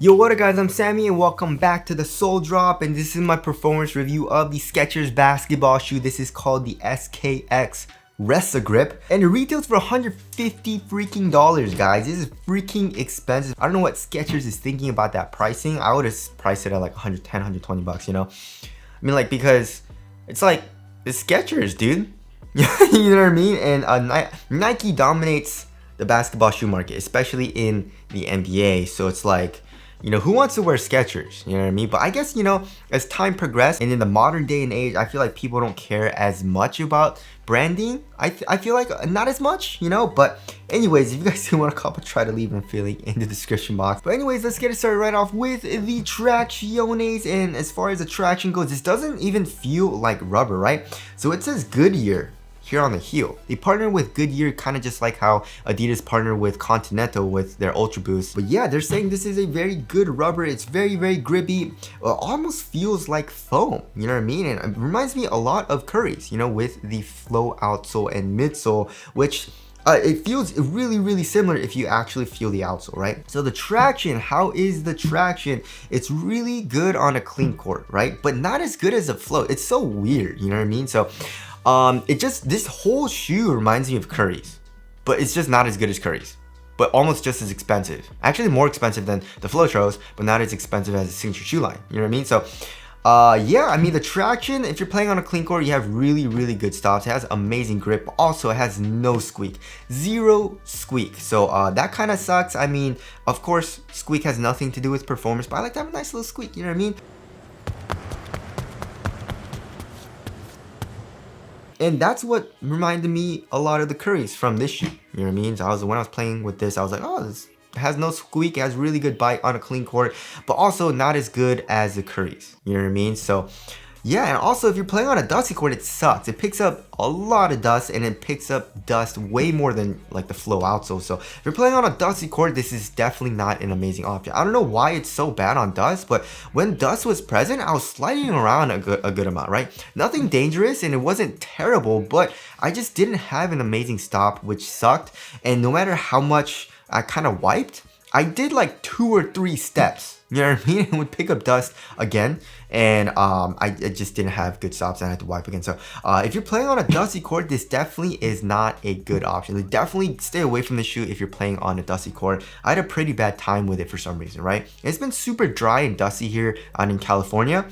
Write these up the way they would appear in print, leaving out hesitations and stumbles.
Yo, what up guys, I'm Sammy and welcome back to the Soul Drop, and this is my performance review of the Skechers basketball shoe. This is called the SKX Resagrip and it retails for $150 freaking dollars, guys. This is freaking expensive. I don't know what Skechers is thinking about that pricing. I would have priced it at like 110, 120 bucks, you know? I mean, like, because it's like, it's Skechers, dude. You know what I mean? And Nike dominates the basketball shoe market, especially in the NBA. So it's like, you know, who wants to wear Skechers? You know what I mean? But I guess, you know, as time progressed and in the modern day and age, I feel like people don't care as much about branding. I feel like not as much, you know? But anyways, if you guys do want to copy, try to leave a feeling in the description box. But anyways, let's get it started right off with the tracciones. And as far as the traction goes, this doesn't even feel like rubber, right? So it says Goodyear here on the heel. They partner with Goodyear, kind of just like how Adidas partnered with Continental with their Ultra Boost. But yeah, they're saying this is a very good rubber. It's very, very grippy. It almost feels like foam, you know what I mean? And it reminds me a lot of Curry's, you know, with the flow outsole and midsole, which it feels really, really similar if you actually feel the outsole, right? So the traction, how is the traction? It's really good on a clean court, right? But not as good as a flow. It's so weird, you know what I mean? So this whole shoe reminds me of Curry's, but it's just not as good as Curry's, but almost just as expensive. Actually more expensive than the Flowtros, but not as expensive as a signature shoe line. You know what I mean? So, yeah, I mean the traction, if you're playing on a clean court, you have really, really good stops. It has amazing grip. Also, it has no squeak, zero squeak. So that kind of sucks. I mean, of course, squeak has nothing to do with performance, but I like to have a nice little squeak. You know what I mean? And that's what reminded me a lot of the Curry's from this shoe. You know what I mean? So when I was playing with this, I was like, oh, this has no squeak, it has really good bite on a clean court, but also not as good as the Curry's. You know what I mean? So yeah, and also if you're playing on a dusty court, it sucks. It picks up a lot of dust, and it picks up dust way more than like the flow outsole. So if you're playing on a dusty court, this is definitely not an amazing option. I don't know why it's so bad on dust, but when dust was present, I was sliding around a good amount, right? Nothing dangerous, and it wasn't terrible, but I just didn't have an amazing stop, which sucked. And no matter how much I kind of wiped, I did like 2 or 3 steps. You know what I mean? It would pick up dust again, and I just didn't have good stops, and I had to wipe again. So if you're playing on a dusty court, this definitely is not a good option. Like, definitely stay away from the shoe if you're playing on a dusty court. I had a pretty bad time with it for some reason, right? It's been super dry and dusty here in California.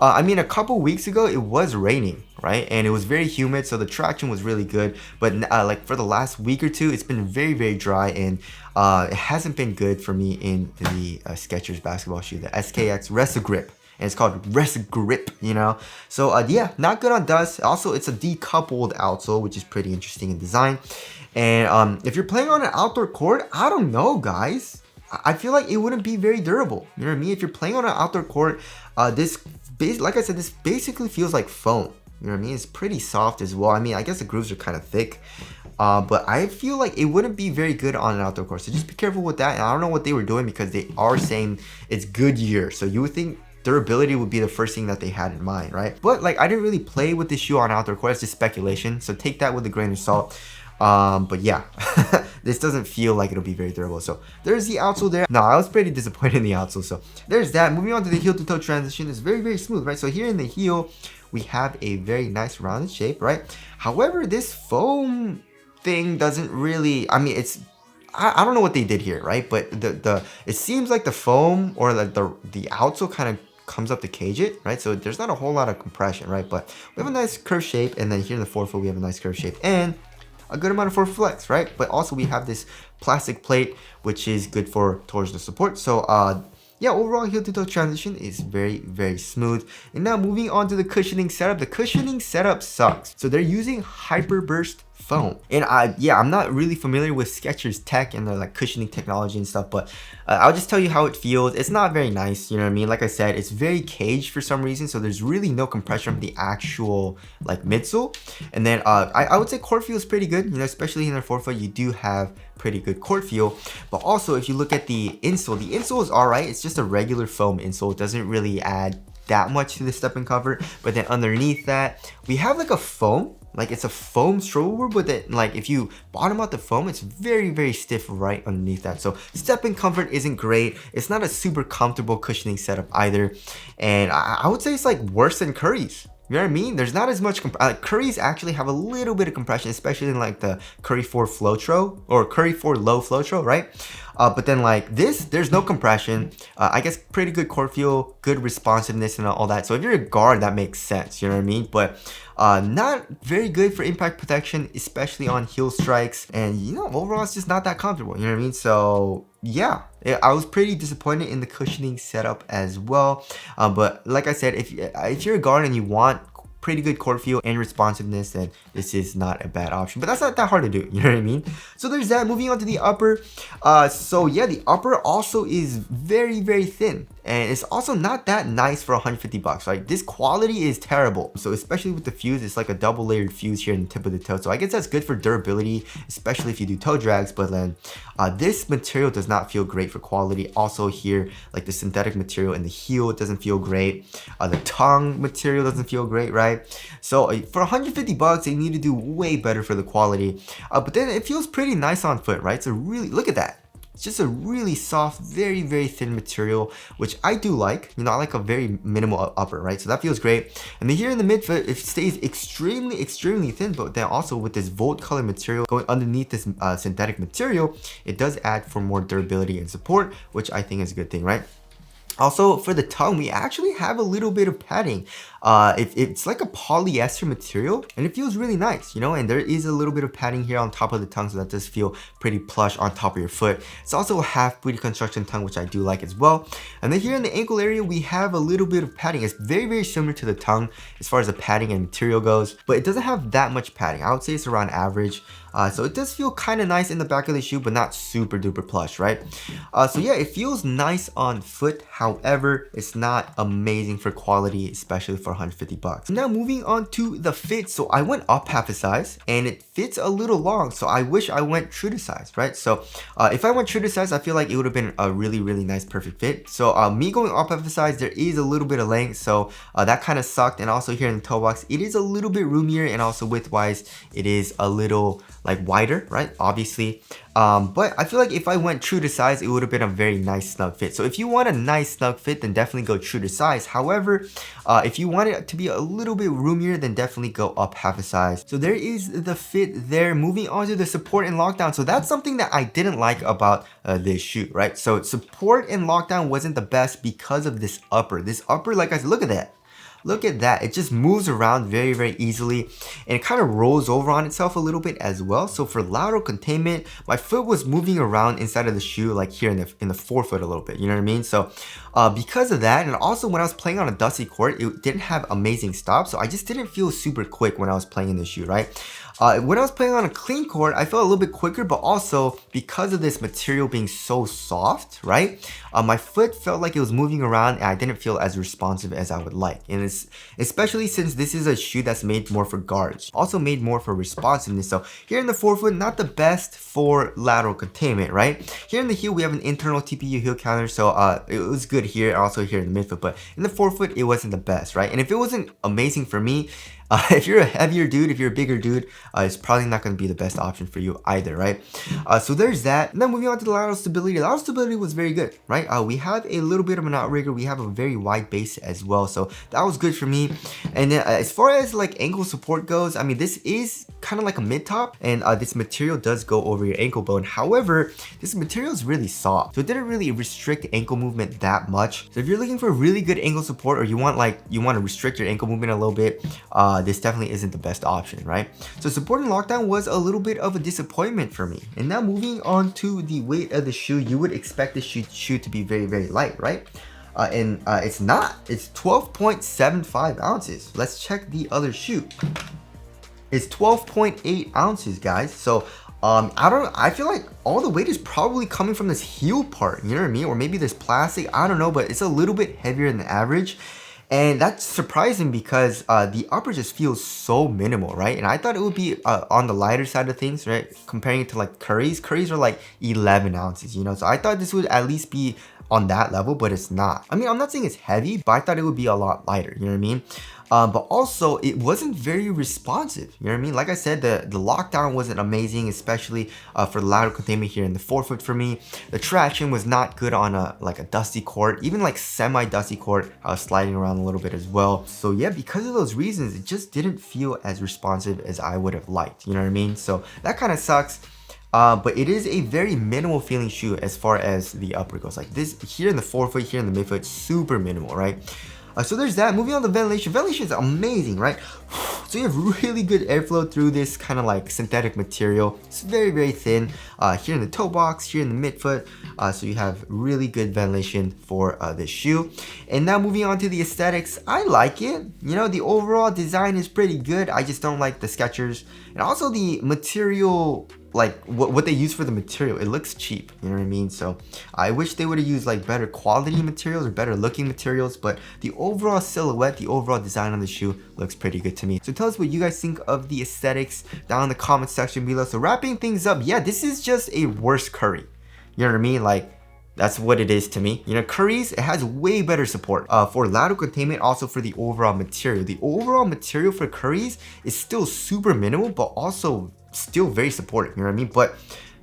I mean, a couple weeks ago, it was raining, right? And it was very humid, so the traction was really good. But like for the last week or two, it's been very, very dry, and it hasn't been good for me in the Skechers basketball shoe, the SKX Resagrip. And it's called Resagrip, you know? So yeah, not good on dust. Also, it's a decoupled outsole, which is pretty interesting in design. And if you're playing on an outdoor court, I don't know, guys. I feel like it wouldn't be very durable. You know what I mean? If you're playing on an outdoor court, like I said, this basically feels like foam. You know what I mean? It's pretty soft as well. I mean, I guess the grooves are kind of thick. But I feel like it wouldn't be very good on an outdoor course. So just be careful with that. And I don't know what they were doing, because they are saying it's Goodyear. So you would think durability would be the first thing that they had in mind, right? But like, I didn't really play with this shoe on outdoor court. It's just speculation. So take that with a grain of salt. But yeah, this doesn't feel like it'll be very durable. So there's the outsole there. No, I was pretty disappointed in the outsole. So there's that. Moving on to the heel to toe transition, it's very, very smooth, right? So here in the heel, we have a very nice rounded shape, right? However, this foam thing doesn't really, I mean, I don't know what they did here, right? But it seems like the foam or like the outsole kind of comes up to cage it, right? So there's not a whole lot of compression, right? But we have a nice curved shape, and then here in the forefoot, we have a nice curved shape and a good amount of forefoot flex, right? But also we have this plastic plate, which is good for towards the support. So yeah, overall heel to toe transition is very, very smooth. And now moving on to the cushioning setup. The cushioning setup sucks. So they're using Hyperburst foam. And I'm not really familiar with Skechers tech and their like cushioning technology and stuff, but I'll just tell you how it feels. It's not very nice, you know what I mean? Like I said, it's very caged for some reason, so there's really no compression from the actual like midsole. And then I would say court feel is pretty good, you know, especially in their forefoot, you do have pretty good court feel. But also if you look at the insole is all right. It's just a regular foam insole. It doesn't really add that much to the step and cover. But then underneath that, we have like a foam Like it's a foam stroller board, but then like if you bottom out the foam, it's very stiff right underneath that. So stepping comfort isn't great. It's not a super comfortable cushioning setup either. And I would say it's like worse than Curry's. You know what I mean? There's not as much Curry's actually have a little bit of compression, especially in like the Curry 4 Flotro or Curry 4 Low Flotro, right? But then like this, there's no compression. I guess pretty good core feel, good responsiveness and all that. So if you're a guard, that makes sense, you know what I mean? But not very good for impact protection, especially on heel strikes. And you know, overall, it's just not that comfortable, you know what I mean? So yeah, I was pretty disappointed in the cushioning setup as well. But like I said, if you're a guard and you want pretty good core feel and responsiveness, then this is not a bad option. But that's not that hard to do, you know what I mean? So there's that. Moving on to the upper. So yeah, the upper also is very thin, and it's also not that nice for 150 bucks. Like this quality is terrible. So especially with the fuse, it's like a double layered fuse here in the tip of the toe. So I guess that's good for durability, especially if you do toe drags. But then this material does not feel great for quality. Also here, like the synthetic material in the heel doesn't feel great. The tongue material doesn't feel great, right? So for 150 bucks, they need to do way better for the quality. But then it feels pretty nice on foot, right? So really, look at that. It's just a really soft, very thin material, which I do like. You know, I like a very minimal upper, right? So that feels great. And then here in the midfoot, it stays extremely thin, but then also with this Volt color material going underneath this synthetic material, it does add for more durability and support, which I think is a good thing, right? Also, for the tongue, we actually have a little bit of padding. It's like a polyester material, and it feels really nice, you know, and there is a little bit of padding here on top of the tongue, so that does feel pretty plush on top of your foot. It's also a half booty construction tongue, which I do like as well. And then here in the ankle area, we have a little bit of padding. It's very similar to the tongue as far as the padding and material goes, but it doesn't have that much padding. I would say it's around average. So it does feel kind of nice in the back of the shoe, but not super duper plush, right? So yeah, it feels nice on foot. However, it's not amazing for quality, especially for 150 bucks. Now moving on to the fit. So I went up half a size and it fits a little long. So I wish I went true to size, right? So if I went true to size, I feel like it would have been a really nice perfect fit. So me going up half a size, there is a little bit of length. So that kind of sucked. And also here in the toe box, it is a little bit roomier, and also width wise, it is a little like wider, right? Obviously. But I feel like if I went true to size, it would have been a very nice snug fit. So if you want a nice snug fit, then definitely go true to size. However, if you want it to be a little bit roomier, then definitely go up half a size. So there is the fit there. Moving on to the support and lockdown. So that's something that I didn't like about this shoe, right? So support and lockdown wasn't the best because of this upper. This upper, like I said, look at that. Look at that. It just moves around very easily, and it kind of rolls over on itself a little bit as well. So for lateral containment, my foot was moving around inside of the shoe, like here in the forefoot a little bit, you know what I mean? So because of that, and also when I was playing on a dusty court, it didn't have amazing stops, so I just didn't feel super quick when I was playing in the shoe, right? When I was playing on a clean court, I felt a little bit quicker, but also because of this material being so soft, right? My foot felt like it was moving around, and I didn't feel as responsive as I would like. And it's especially since this is a shoe that's made more for guards, also made more for responsiveness. So here in the forefoot, not the best for lateral containment, right? Here in the heel, we have an internal TPU heel counter, so it was good here, also here in the midfoot, but in the forefoot, it wasn't the best, right? And if it wasn't amazing for me, if you're a heavier dude, if you're a bigger dude, it's probably not going to be the best option for you either, right? So there's that. And then moving on to the lateral stability. The lateral stability was very good, right? We have a little bit of an outrigger. We have a very wide base as well, so that was good for me. And then as far as like ankle support goes, I mean, this is kind of like a mid top, and this material does go over your ankle bone. However, this material is really soft, so it didn't really restrict ankle movement that much. So if you're looking for really good ankle support, or you want to restrict your ankle movement a little bit, this definitely isn't the best option, right? So support and lockdown was a little bit of a disappointment for me. And now moving on to the weight of the shoe, you would expect the shoe to be very light, right? And it's not. It's 12.75 ounces. Let's check the other shoe. It's 12.8 ounces, guys. So I feel like all the weight is probably coming from this heel part, you know what I mean? Or maybe this plastic, I don't know, but it's a little bit heavier than average. And that's surprising because the upper just feels so minimal, right? And I thought it would be on the lighter side of things, right? Comparing it to like Curry's. Curry's are like 11 ounces, you know? So I thought this would at least be on that level, but it's not. I mean, I'm not saying it's heavy, but I thought it would be a lot lighter, you know what I mean? But also, it wasn't very responsive, you know what I mean? Like I said, the lockdown wasn't amazing, especially for the lateral containment here in the forefoot for me. The traction was not good on a dusty court, even like semi-dusty court. I was sliding around a little bit as well. So yeah, because of those reasons, it just didn't feel as responsive as I would have liked, you know what I mean? So that kind of sucks. But it is a very minimal feeling shoe as far as the upper goes. Like this here in the forefoot, here in the midfoot, super minimal, right? So there's that. Moving on to ventilation. Ventilation is amazing, right? So you have really good airflow through this kind of like synthetic material. It's very, very thin. Here in the toe box, here in the midfoot. So you have really good ventilation for this shoe. And now moving on to the aesthetics. I like it. You know, the overall design is pretty good. I just don't like the Skechers. And also the material, like what they use for the material, it looks cheap, you know what I mean? So I wish they would have used like better quality materials or better looking materials, but the overall silhouette, the overall design on the shoe looks pretty good to me. So tell us what you guys think of the aesthetics down in the comment section below. So wrapping things up, yeah, this is just a worse Curry, you know what I mean? Like, that's what it is to me. You know, Curry's, it has way better support for lateral containment, also for the overall material. The overall material for Curry's is still super minimal, but also still very supportive, you know what I mean? But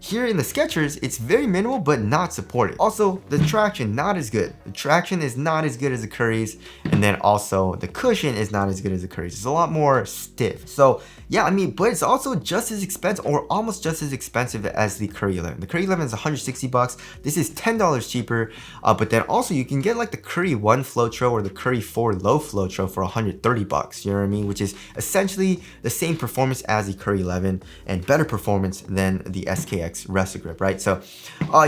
here in the Skechers, it's very minimal, but not supported. Also, the traction, not as good. The traction is not as good as the Curry's. And then also the cushion is not as good as the Curry's. It's a lot more stiff. So yeah, I mean, but it's also just as expensive or almost just as expensive as the Curry 11. The Curry 11 is 160 bucks. This is $10 cheaper. But then also you can get like the Curry 1 Floatro or the Curry 4 Low Floatro for 130 bucks, you know what I mean? Which is essentially the same performance as the Curry 11 and better performance than the SKX Resagrip, right? So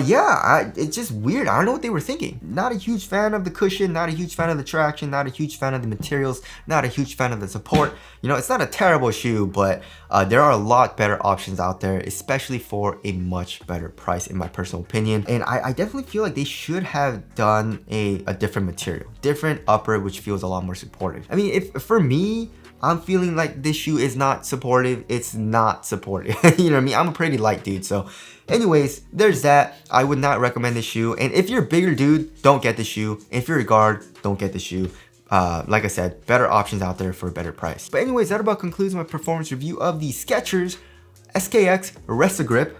yeah, it's just weird. I don't know what they were thinking. Not a huge fan of the cushion, not a huge fan of the traction, not a huge fan of the materials, not a huge fan of the support. You know, it's not a terrible shoe, but there are a lot better options out there, especially for a much better price, in my personal opinion. And I definitely feel like they should have done a different material, different upper, which feels a lot more supportive. I mean, if for me, I'm feeling like this shoe is not supportive. It's not supportive. You know what I mean? I'm a pretty light dude. So anyways, there's that. I would not recommend this shoe. And if you're a bigger dude, don't get the shoe. If you're a guard, don't get the shoe. Like I said, better options out there for a better price. But anyways, that about concludes my performance review of the Skechers SKX Resagrip.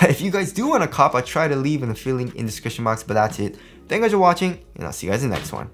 If you guys do want a cop, I'll try to leave in the link in the description box. But that's it. Thank you guys for watching, and I'll see you guys in the next one.